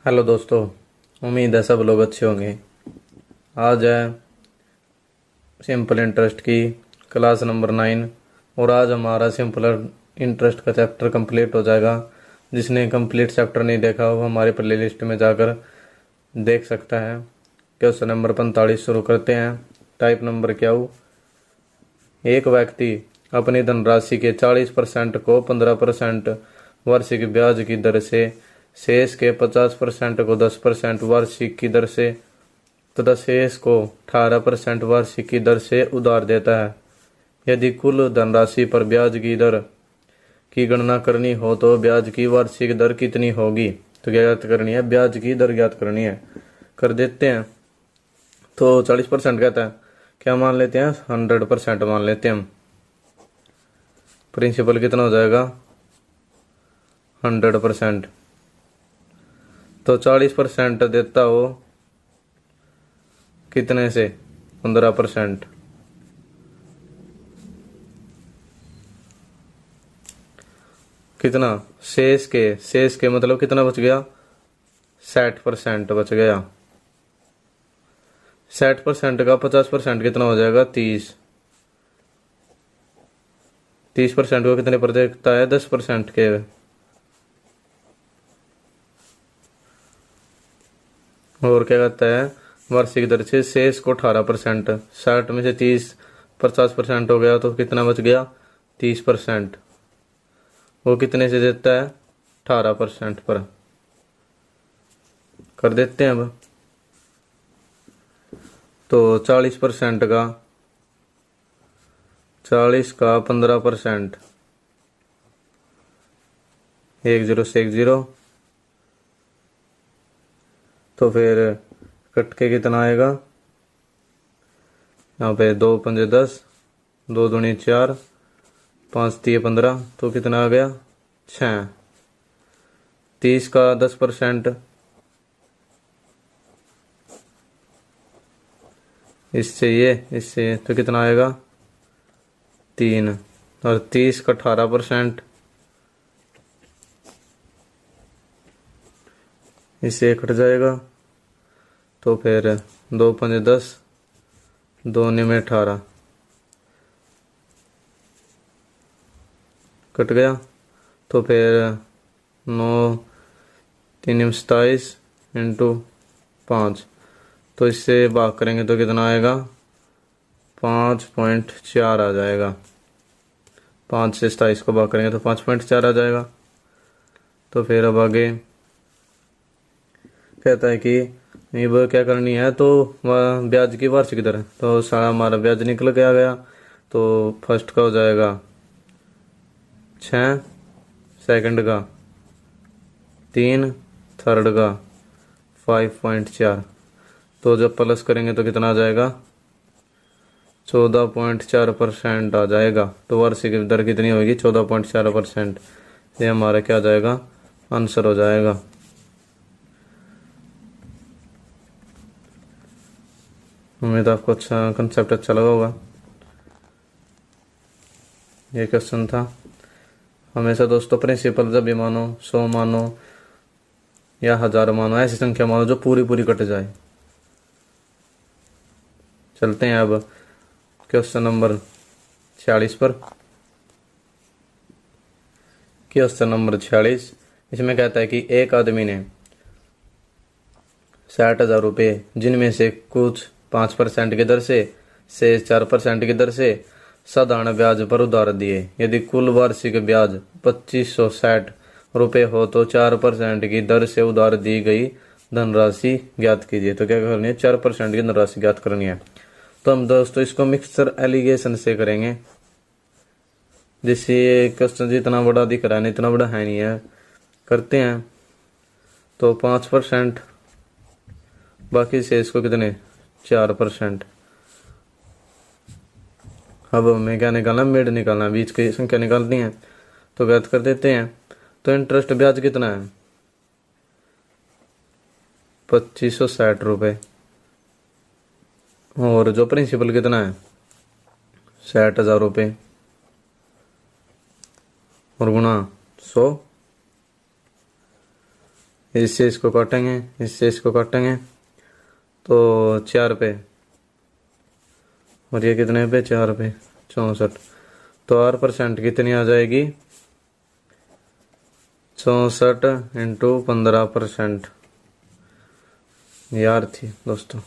Hello दोस्तों। उम्मीद है सब लोग अच्छे होंगे। आज है सिंपल इंटरेस्ट की क्लास नंबर 9 और आज हमारा सिंपल इंटरेस्ट का चैप्टर कंप्लीट हो जाएगा। जिसने कंप्लीट चैप्टर नहीं देखा वो हमारे प्ले लिस्ट में जाकर देख सकता है। क्वेश्चन नंबर 45 शुरू करते हैं। टाइप नंबर क्या हो। एक व्यक्ति अपनी धनराशि के 40% को 15% वार्षिक ब्याज की दर से, शेष के 50% को 10% वार्षिक की दर से तथा शेष को 18% वार्षिक की दर से उधार देता है। यदि कुल धनराशि पर ब्याज की दर की गणना करनी हो तो ब्याज की वार्षिक दर कितनी होगी। तो क्या ज्ञात करनी है, ब्याज की दर ज्ञात करनी है। कर देते हैं। तो 40% कहता है, क्या मान लेते हैं, 100% मान लेते हैं हम। प्रिंसिपल कितना हो जाएगा, 100%। तो 40% देता हो कितने से, 15%। कितना, शेष के मतलब कितना बच गया, 60% बच गया। 60% का 50% कितना हो जाएगा, 30। 30% को कितने पर देखता है, 10% के। और क्या कहता है, वार्षिक दर से शेष को 18%। 60 में से 30 50% हो गया तो कितना बच गया, 30%। वो कितने से देता है, 18% पर। कर देते हैं अब। तो 40% का 40 का 15%, 10 से 10। तो फिर कट के कितना आएगा, यहाँ पे 2 पंजे 10, 2 दूनी 4, 5 तिये 15। तो कितना आ गया, 6। 30 का 10%, इससे तो कितना आएगा, 3। और 30 का 18%, इससे कट जाएगा। तो फिर 2 पंजे 10, 2 में 18 कट गया। तो फिर 9 3 में 27 इंटू 5। तो इससे भाग करेंगे तो कितना आएगा, 5.4 आ जाएगा। 5 से 27 को भाग करेंगे तो 5.4 आ जाएगा। तो फिर अब आगे कहता है कि अब क्या करनी है, तो वह ब्याज की वार्षिक दर। तो सारा हमारा ब्याज निकल के आ गया। तो फर्स्ट का हो जाएगा 6, सेकंड का 3, थर्ड का 5.4। तो जब प्लस करेंगे तो कितना आ जाएगा, 14.4% आ जाएगा। तो वार्षिक दर कितनी होगी, 14.4%। ये हमारा क्या आ जाएगा, आंसर हो जाएगा। उम्मीद आपको अच्छा कंसेप्ट अच्छा लगा होगा। ये क्वेश्चन था। हमेशा दोस्तों प्रिंसिपल जब भी मानो, 100 मानो या 1000 मानो, ऐसी संख्या मानो जो पूरी पूरी कट जाए। चलते हैं अब क्वेश्चन नंबर 46 पर। क्वेश्चन नंबर 46, इसमें कहता है कि एक आदमी ने 60,000 रुपये, जिनमें से कुछ 5% की दर से 4% की दर से साधारण ब्याज पर उधार दिए। यदि कुल वार्षिक ब्याज 2560 रुपये हो तो 4% की दर से उधार दी गई धनराशि ज्ञात कीजिए। तो क्या करनी है, 4% की धनराशि ज्ञात करनी है। तो हम दोस्तों इसको मिक्सचर एलिगेशन से करेंगे। जिससे ये क्वेश्चन जितना बड़ा दिख रहा है इतना बड़ा है नहीं है। करते हैं। तो 5%, बाकी से इसको कितने, 4%। अब हमें क्या निकालना, मिड निकालना, बीच की संख्या निकालनी है। तो ज्ञात कर देते हैं। तो इंटरेस्ट ब्याज कितना है, 2560 रुपये। और जो प्रिंसिपल कितना है, 60,000 रुपये। और गुणा 100, इससे इसको काटेंगे, इससे इसको काटेंगे तो 4 पे, और ये कितने पे, 4 पे 64। तो 8% कितनी आ जाएगी, 64 इंटू 15%। यार थी दोस्तों,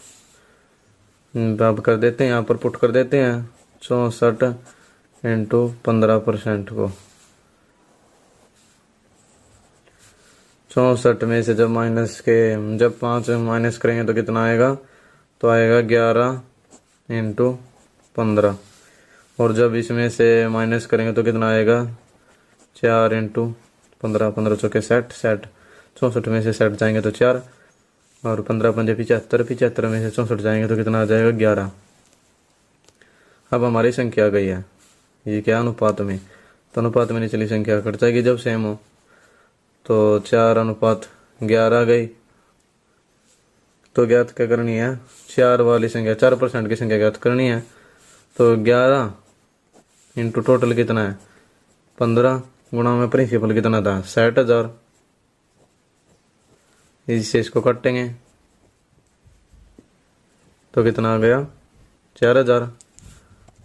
अब कर देते हैं, यहाँ पर पुट कर देते हैं 64 इंटू 15% को। 64 में से जब 5 माइनस करेंगे तो कितना आएगा, तो आएगा 11 इंटू 15। और जब इसमें से माइनस करेंगे तो कितना आएगा, 4 इंटू 15, 15 चौके 60, 60 64 में से 60 जाएंगे तो 4, और 15 पंजे 75, 75 में से 64 जाएंगे तो कितना आ जाएगा, 11। अब हमारी संख्या आ गई है, ये क्या अनुपात में, तो अनुपात में निचली संख्या कट जाएगी जब सेम हो। तो 4:11 आ गई। तो ज्ञात क्या करनी है, 4 वाली संख्या, 4% की संख्या ज्ञात करनी है। तो 11 इंटू टोटल कितना है, 15, गुणा में प्रिंसिपल कितना था, 60,000। इससे इसको काटेंगे तो कितना आ गया, 4,000।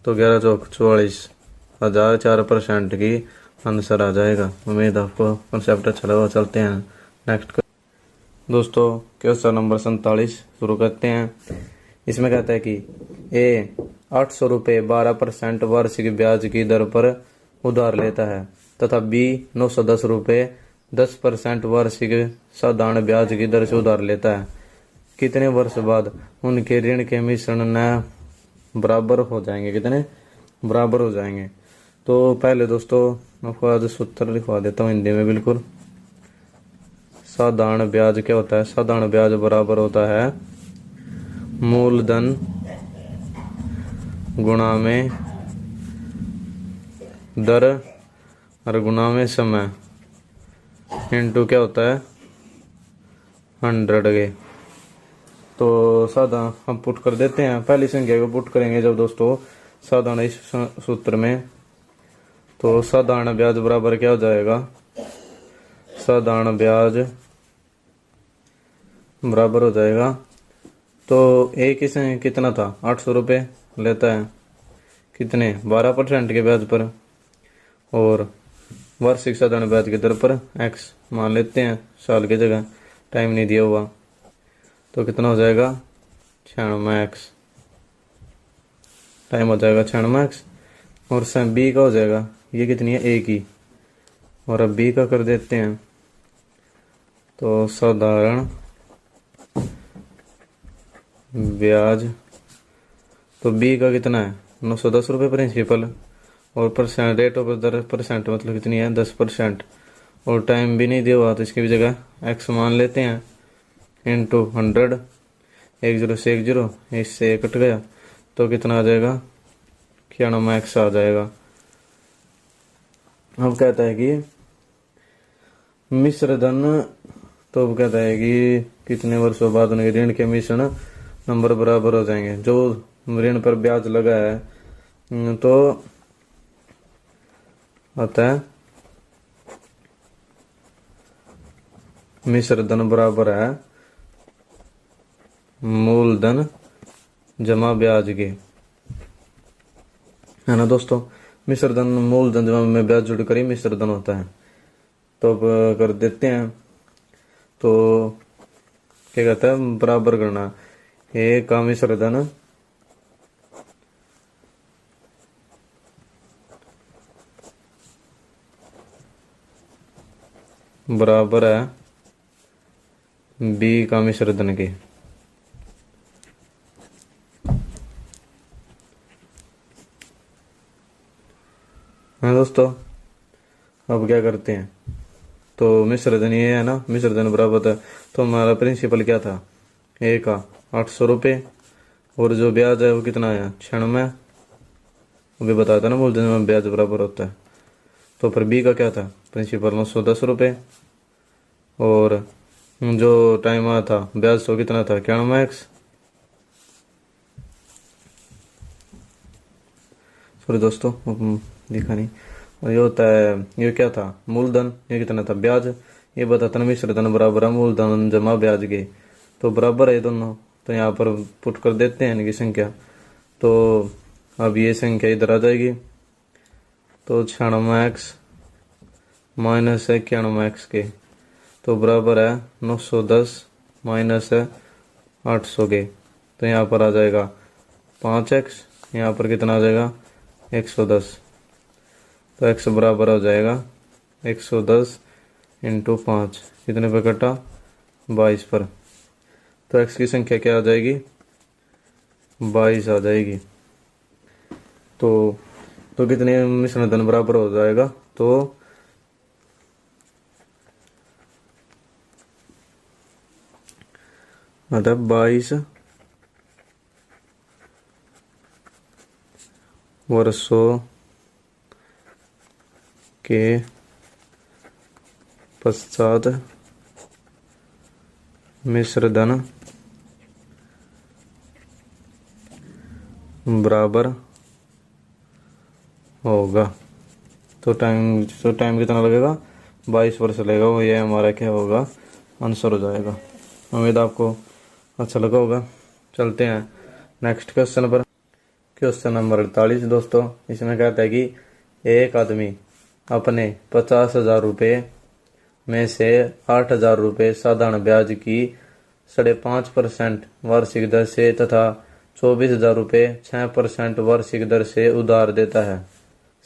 तो 11 चौक 44,000, 4% की आंसर आ जाएगा। उम्मीद आपको कॉन्सेप्ट अच्छा लगा। चलते हैं नेक्स्ट। दोस्तों क्वेश्चन नंबर 47 शुरू करते हैं। इसमें कहता है कि ए 800 रुपये 12% वार्षिक ब्याज की दर पर उधार लेता है तथा बी 910 रुपये 10% वार्षिक साधारण ब्याज की दर से उधार लेता है। कितने वर्ष बाद उनके ऋण के मिश्रण न बराबर हो जाएंगे, कितने बराबर हो जाएंगे। तो पहले दोस्तों आपको आज सूत्र लिखवा देता हूँ हिंदी में बिल्कुल। साधारण ब्याज क्या होता है, साधारण ब्याज बराबर होता है मूलधन गुणा में दर और गुणा में समय इंटू क्या होता है 100 के। तो साधारण हम पुट कर देते हैं, पहली संख्या को पुट करेंगे जब दोस्तों साधारण इस सूत्र में, तो साधारण ब्याज बराबर क्या हो जाएगा, साधारण ब्याज बराबर हो जाएगा। तो एक इसमें कितना था, 800 रुपये लेता है, कितने 12% के ब्याज पर, और वार्षिक साधारण ब्याज की दर पर x मान लेते हैं, साल की जगह टाइम नहीं दिया हुआ। तो कितना हो जाएगा 96x, टाइम हो जाएगा 96x। और सम बी का हो जाएगा, ये कितनी है ए की, और अब बी का कर देते हैं। तो साधारण ब्याज, तो बी का कितना है 910 रुपये प्रिंसिपल, और परसेंट रेट ऑफ दर परसेंट मतलब कितनी है 10%, और टाइम भी नहीं दिया हुआ तो इसकी भी जगह एक्स मान लेते हैं इंटू 100, 1 0 से 1 0, इससे कट गया तो कितना आ जाएगा 91x आ जाएगा। अब कहता है कि मिश्र धन, तो अब कहता है कि कितने वर्षों बाद उनके ऋण के मिश्रण नंबर बराबर हो जाएंगे। जो ऋण पर ब्याज लगा है तो आता है मिश्र धन बराबर है मूलधन जमा ब्याज के, है ना दोस्तों। मिश्र धन मूलधन जमा में ब्याज जुड़ कर ही मिश्र धन होता है। तो अब कर देते हैं, तो क्या कहता है बराबर करना, ए का मिश्र धन बराबर है बी का मिश्र धन के। हाँ दोस्तों, अब क्या करते हैं, तो मिश्र धन ये है ना, मिश्र धन बराबर था, तो हमारा प्रिंसिपल क्या था ए का 800 रुपये, और जो ब्याज है वो कितना है 96, अभी बताया था ना मूलधन में ब्याज बराबर होता है। तो फिर बी का क्या था प्रिंसिपल 910 रुपये, और जो टाइम आया था ब्याज तो कितना था 91x, सॉरी दोस्तों दिखा नहीं। और ये होता है, ये क्या था मूलधन, ये कितना था ब्याज, ये बताता ना मिश्र धन बराबर है मूलधन जमा ब्याज के, तो बराबर है दोनों, तो यहाँ पर पुट कर देते हैं इनकी संख्या। तो अब ये संख्या इधर आ जाएगी, तो 96x माइनस है 91x के, तो बराबर है 910 माइनस है 800 के, तो यहाँ पर आ जाएगा 5x, यहाँ पर कितना आ जाएगा 110, तो x बराबर हो जाएगा 110 इंटू 5, कितने पे कटा 22 पर, तो x की संख्या क्या आ जाएगी 22 आ जाएगी। तो कितने मिश्रण धन बराबर हो जाएगा, तो मतलब 22 वर्षों के पश्चात मिश्र धन बराबर होगा। तो टाइम कितना लगेगा 22 वर्ष लगेगा, वो ये हमारा क्या होगा आंसर हो जाएगा। उम्मीद आपको अच्छा लगा होगा। चलते हैं नेक्स्ट क्वेश्चन पर। क्वेश्चन नंबर 48 दोस्तों, इसमें कहता है कि एक आदमी अपने 50,000 रुपये में से 8,000 रुपये साधारण ब्याज की 5.5% वार्षिक दर से तथा 24,000 रुपये 6% वार्षिक दर से उधार देता है।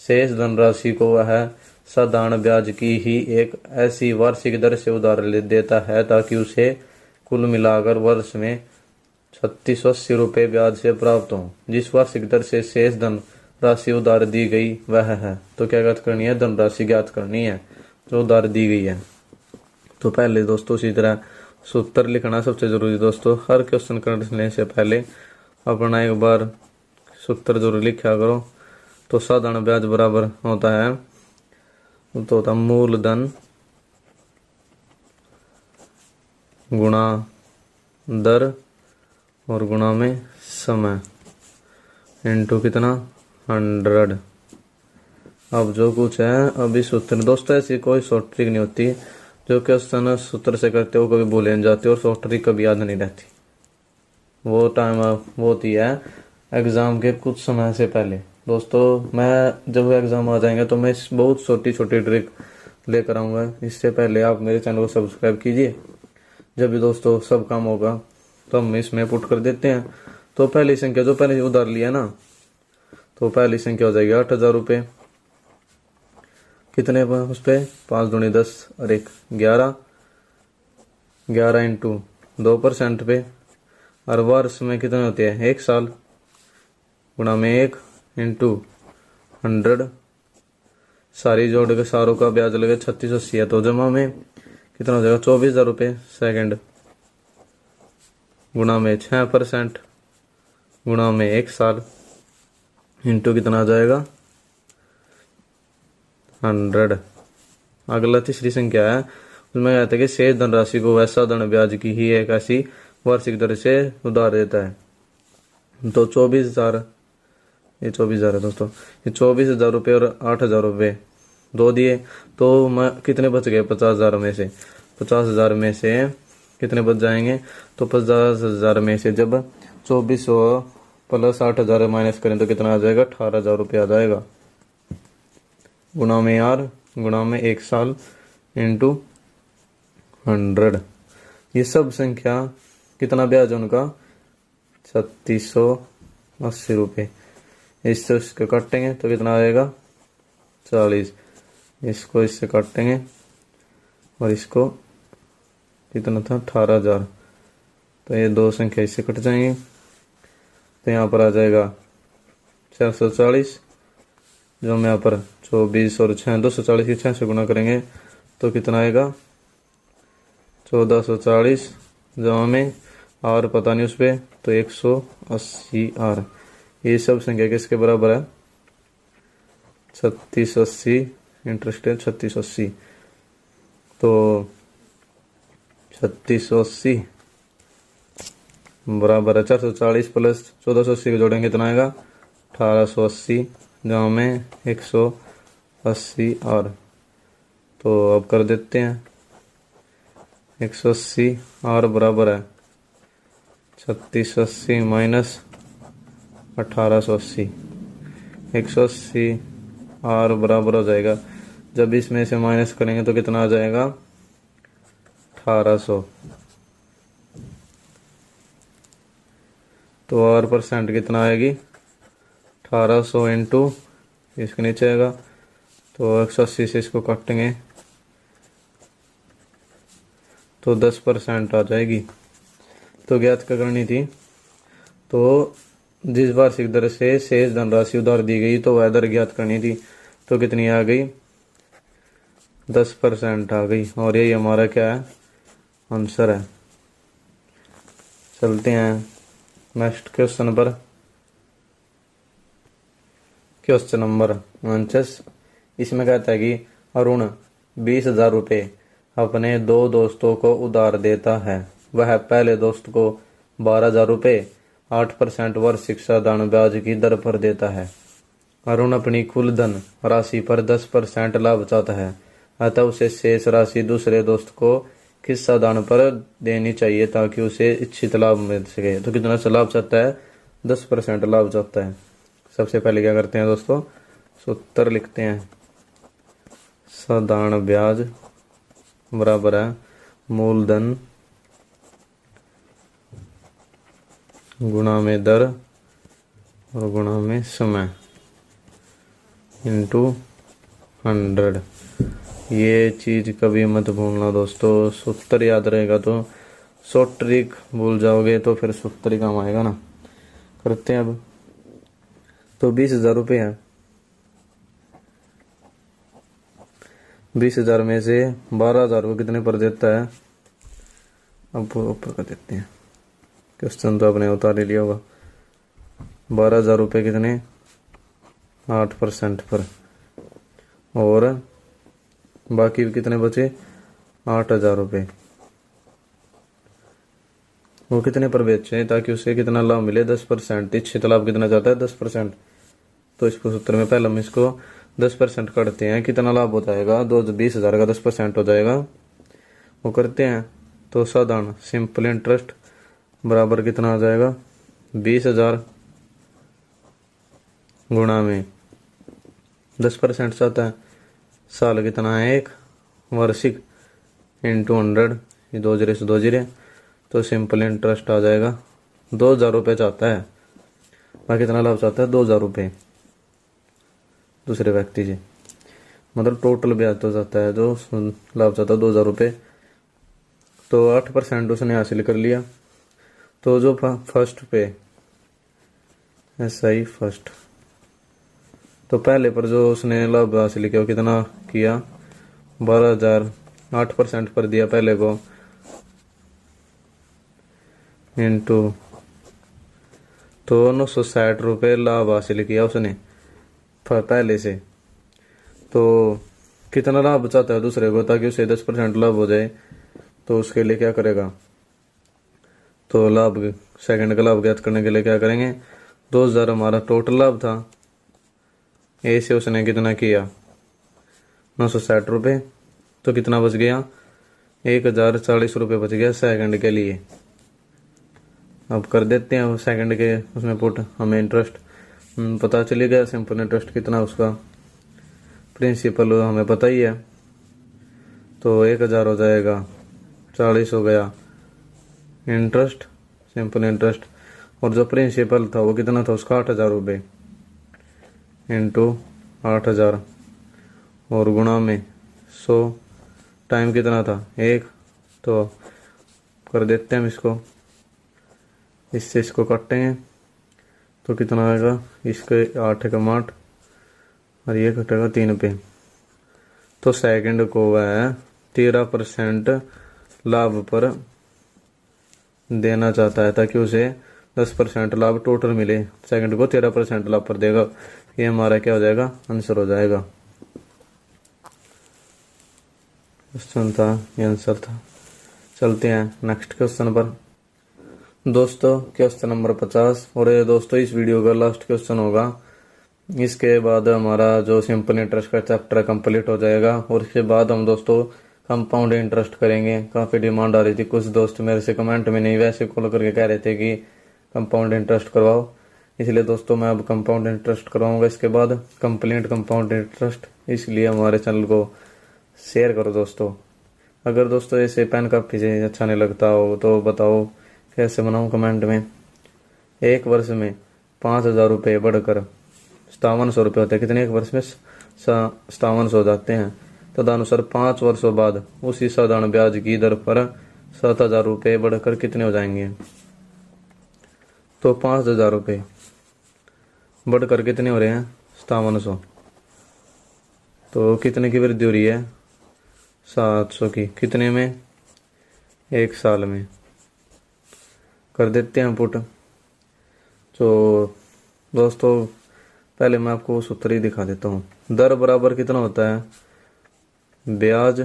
शेष धनराशि को वह साधारण ब्याज की ही एक ऐसी वार्षिक दर से उधार देता है ताकि उसे कुल मिलाकर वर्ष में 3680 रुपये ब्याज से प्राप्त हो। जिस वार्षिक दर से शेष धन राशि उधार दी गई वह है। तो क्या ज्ञात करनी है, धनराशि ज्ञात करनी है जो उधार दी गई है। तो पहले दोस्तों इसी तरह सूत्र लिखना सबसे जरूरी दोस्तों, हर क्वेश्चन करने से पहले अपना एक बार सूत्र जरूर लिखा करो। तो साधारण ब्याज बराबर होता है, तो होता मूलधन गुणा दर और गुणा में समय इंटू कितना 100। अब जो कुछ है अभी सूत्र दोस्तों, ऐसी कोई शॉर्ट ट्रिक नहीं होती, जो क्वेश्चन सूत्र से करते हो कभी भूले नहीं जाते और शॉर्ट ट्रिक कभी याद नहीं रहती। वो टाइम वो होती है एग्जाम के कुछ समय से पहले दोस्तों। मैं जब एग्जाम आ जाएंगे तो मैं बहुत छोटी छोटी ट्रिक लेकर आऊँगा। इससे पहले आप मेरे चैनल को सब्सक्राइब कीजिए। जब भी दोस्तों सब काम होगा तो हम इसमें पुट कर देते हैं। तो पहली संख्या जो पहले उधार लिया ना, तो पहली संख्या हो जाएगी 8,000 रुपये, कितने पर उस पर 5 दूनी 10 और 1 11 इंटू 2% पे, और वर्ष में कितने होते हैं 1 साल, गुणा में 1 इंटू 100, सारी जोड़ के सारों का ब्याज लगे 3680 है। तो जमा में कितना हो जाएगा 24,000 रुपये सेकंड, गुणा में 6% गुणा में 1 साल इंटू कितना आ जाएगा 100। अगला तीसरी संख्या है, उसमें कहते हैं कि शेष धनराशि को वैसा धन ब्याज की ही एक ऐसी वार्षिक दर से उधार देता है। तो 24,000, ये 24,000 है दोस्तों, ये 24,000 रुपये और 8,000 रुपये दो दिए, तो मैं कितने बच गए 50,000 में से, 50,000 में से कितने बच जाएंगे, तो 50,000 में से जब 2400 प्लस 8,000 माइनस करें तो कितना आ जाएगा 18,000 रुपये आ जाएगा, गुणा में यार गुणा में 1 साल इंटू 100। ये सब संख्या कितना ब्याज उनका 3680 रुपये। इससे इसको काटेंगे तो कितना आएगा 40, इसको इससे काटेंगे और इसको कितना था 18,000, तो ये दो संख्या इससे कट जाएंगे, तो यहाँ पर आ जाएगा 440, जो हम यहाँ पर 24 और 6 240 की 6 से गुणा करेंगे तो कितना आएगा 1440, जमा में आर पता नहीं उस पर, तो 180 आर। ये सब संख्या किसके बराबर है 3680, इंटरेस्ट है 3680, तो 3680 बराबर है 440 प्लस 1480 को जोड़ेंगे कितना आएगा 1880, जहाँ में 180 और। तो अब कर देते हैं 180 आर बराबर है 3680 माइनस 1880। 180 आर बराबर हो जाएगा, जब इसमें से माइनस करेंगे तो कितना आ जाएगा 1800। तो आर परसेंट कितना आएगी 1800 इंटू इसके नीचे आएगा, तो 180 से इसको काटेंगे तो 10% आ जाएगी। तो ज्ञात क्या करनी थी, तो जिस वार्षिक दर से शेष धनराशि उधार दी गई तो वह दर ज्ञात करनी थी। तो कितनी आ गई 10% आ गई, और यही हमारा क्या है आंसर है। चलते हैं नेक्स्ट क्वेश्चन पर। Question number 49। इसमें कहता है कि अरुण 20,000 रुपये अपने 2 दोस्तों को उधार देता है। वह पहले दोस्त को 12,000 रुपये 8% वार्षिक साधारण ब्याज की दर पर देता है। अरुण अपनी कुल धन राशि पर 10% लाभ चाहता है, अतः उसे शेष राशि दूसरे दोस्त को किस साधारण पर देनी चाहिए ताकि उसे इच्छित लाभ मिल सके। तो कितना सा लाभ चाहता है 10% लाभ चाहता है। सबसे पहले क्या करते हैं दोस्तों, सूत्र लिखते हैं। साधारण ब्याज बराबर है मूलधन गुणा में दर और गुणा में समय इंटू 100। ये चीज कभी मत भूलना दोस्तों, सूत्र याद रहेगा तो शॉर्ट ट्रिक भूल जाओगे तो फिर सूत्र ही काम आएगा ना। करते हैं अब। तो 20,000 रुपये है, 20,000 में से 12,000 रुपये कितने पर देता है। अब ऊपर कर देते हैं, क्वेश्चन तो आपने उतार लिया होगा। 12,000 रुपये कितने 8% पर, और बाकी कितने बचे 8,000 रुपये। वो कितने पर बेचे ताकि उसे कितना लाभ मिले 10%। इच्छित लाभ कितना चाहता है 10%। तो इसको सूत्र में पहले हम इसको 10% करते हैं, कितना लाभ हो जाएगा 20,000 का 10% हो जाएगा। वो करते हैं तो साधारण सिंपल इंटरेस्ट बराबर कितना आ जाएगा 20,000 गुणा में 10% चाहता है, साल कितना है 1 वार्षिक इंटू 100, ये 2 जीरो से 2 जीरो, तो सिंपल इंटरेस्ट आ जाएगा 2,000 रुपये चाहता है। वह कितना लाभ चाहता है 2,000 रुपये दूसरे व्यक्ति से, मतलब टोटल ब्याज तो चाहता है, जो लाभ चाहता है 2,000 रुपये। तो 8% उसने हासिल कर लिया। तो जो फर्स्ट पे SI फर्स्ट, तो पहले पर जो उसने लाभ हासिल किया कितना किया 12,000 8% पर दिया पहले को इंटू, तो 960 रुपये लाभ हासिल किया उसने पहले से। तो कितना लाभ चाहता है दूसरे को ताकि उसे 10% लाभ हो जाए, तो उसके लिए क्या करेगा, तो लाभ सेकंड का लाभ ज्ञात करने के लिए क्या करेंगे 2,000 हमारा टोटल लाभ था, ए से उसने कितना किया 960 रुपये, तो कितना बच गया 1,040 रुपये बच गया सेकंड के लिए। अब कर देते हैं सेकंड के उसमें पुट, हमें इंटरेस्ट पता चली गया सिंपल इंटरेस्ट कितना उसका, प्रिंसिपल हमें पता ही है। तो 1,000 हो जाएगा 40 हो गया इंटरेस्ट सिंपल इंटरेस्ट, और जो प्रिंसिपल था वो कितना था उसका 8,000 रुपये इंटू 8,000 और गुणा में 100, टाइम कितना था 1, तो कर देते हैं हम इसको, इससे इसको काटेंगे तो कितना आएगा, इसके 8 का 8 और ये कटेगा 3 पे। तो सेकंड को वह 13% लाभ पर देना चाहता है ताकि उसे 10% लाभ टोटल मिले, सेकंड को 13% लाभ पर देगा। ये हमारा क्या हो जाएगा आंसर हो जाएगा। क्वेश्चन था ये आंसर था। चलते हैं नेक्स्ट क्वेश्चन पर दोस्तों, क्वेश्चन नंबर 50। और ये दोस्तों इस वीडियो का लास्ट क्वेश्चन होगा, इसके बाद हमारा जो सिंपल इंटरेस्ट का चैप्टर कंप्लीट हो जाएगा, और इसके बाद हम दोस्तों कंपाउंड इंटरेस्ट करेंगे। काफ़ी डिमांड आ रही थी, कुछ दोस्त मेरे से कमेंट में नहीं वैसे कॉल करके कह रहे थे कि कंपाउंड इंटरेस्ट करवाओ, इसलिए दोस्तों मैं अब कंपाउंड इंटरेस्ट करवाऊंगा इसके बाद, कंप्लीट कंपाउंड इंटरेस्ट। इसलिए हमारे चैनल को शेयर करो दोस्तों। अगर दोस्तों ऐसे पेन का पीछे अच्छा नहीं लगता हो तो बताओ कैसे बनाऊं कमेंट में। एक वर्ष में 5,000 रुपये बढ़कर 5700 रुपये होते हैं। कितने एक वर्ष में 5700 हो जाते हैं। तदनुसार 5 वर्षों बाद उसी साधारण ब्याज की दर पर 7,000 रुपये बढ़कर कितने हो जाएंगे? तो 5,000 रुपये बढ़कर कितने हो रहे हैं? 5700। तो कितने की वृद्धि हो रही है? 700 की। कितने में? एक साल में। कर देते हैं पुट। तो दोस्तों पहले मैं आपको सूत्र ही दिखा देता हूँ। दर बराबर कितना होता है? ब्याज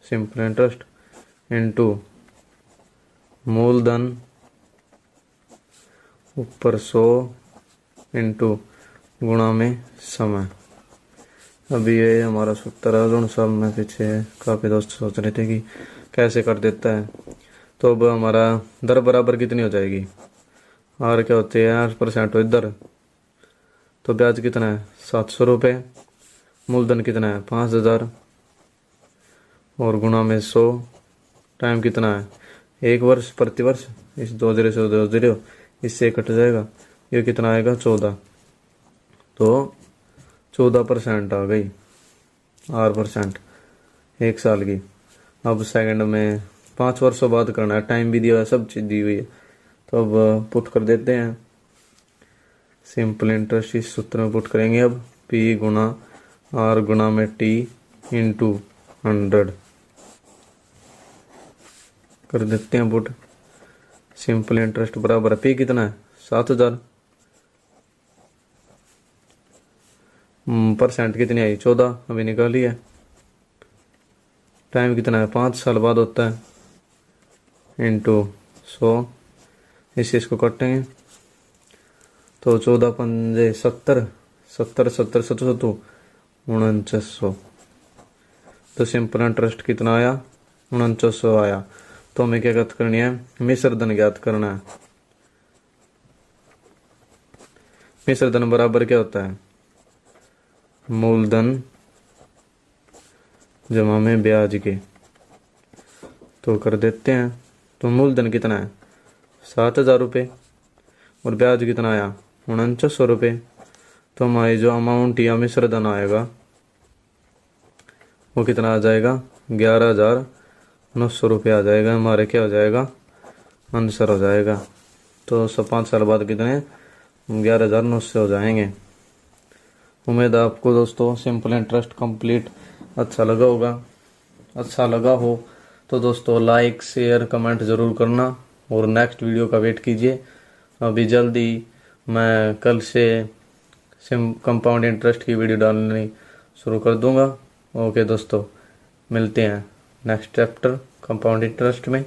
सिंपल इंटरेस्ट इनटू मूलधन ऊपर 100 इनटू गुणा में समय। अभी ये हमारा सूत्र है। उन सब में पीछे काफ़ी दोस्त सोच रहे थे कि कैसे कर देता है। तो अब हमारा दर बराबर कितनी हो जाएगी? आर क्या होती है? 8% हो इधर। तो ब्याज कितना है? 700 रुपये। मूलधन कितना है? 5,000 और गुणा में 100। टाइम कितना है? 1 वर्ष। प्रति वर्ष इस 2 0 से 2 0 इससे कट जाएगा। ये कितना आएगा? 14। तो 14% आ गई। 8% एक साल की। अब सेकंड में 5 वर्षों बाद करना है। टाइम भी दिया हुआ है, सब चीज़ दी हुई है। तो अब पुट कर देते हैं। सिंपल इंटरेस्ट इस सूत्र में पुट करेंगे। अब P गुणा R गुणा में T इंटू 100 कर देते हैं पुट। सिंपल इंटरेस्ट बराबर P कितना है? 7,000। परसेंट कितनी आई? 14। अभी निकाली है। टाइम कितना है? 5 साल बाद होता है इंटू 100। इससे इसको काटेंगे तो 14 पंजे 70 70 70 700 4900। तो सिंपल इंटरेस्ट कितना आया? 4900 आया। तो हमें क्या ज्ञात करनी है? मिश्र धन ज्ञात करना है। मिश्र धन बराबर क्या होता है? मूलधन जमा में ब्याज के। तो कर देते हैं। तो मूलधन कितना है? 7,000 रुपये और ब्याज कितना आया? 4900 रुपये। तो हमारी जो अमाउंट या मिश्र धन आएगा वो कितना आ जाएगा? 11,900 रुपये आ जाएगा। हमारे क्या हो जाएगा? आंसर हो जाएगा। तो 5 साल बाद कितने? 11,900 हो जाएंगे। उम्मीद है आपको दोस्तों सिंपल इंटरेस्ट कंप्लीट अच्छा लगा होगा। अच्छा लगा हो तो दोस्तों लाइक शेयर कमेंट ज़रूर करना और नेक्स्ट वीडियो का वेट कीजिए। अभी जल्दी मैं कल से कंपाउंड इंटरेस्ट की वीडियो डालनी शुरू कर दूंगा। ओके दोस्तों, मिलते हैं नेक्स्ट चैप्टर कंपाउंड इंटरेस्ट में।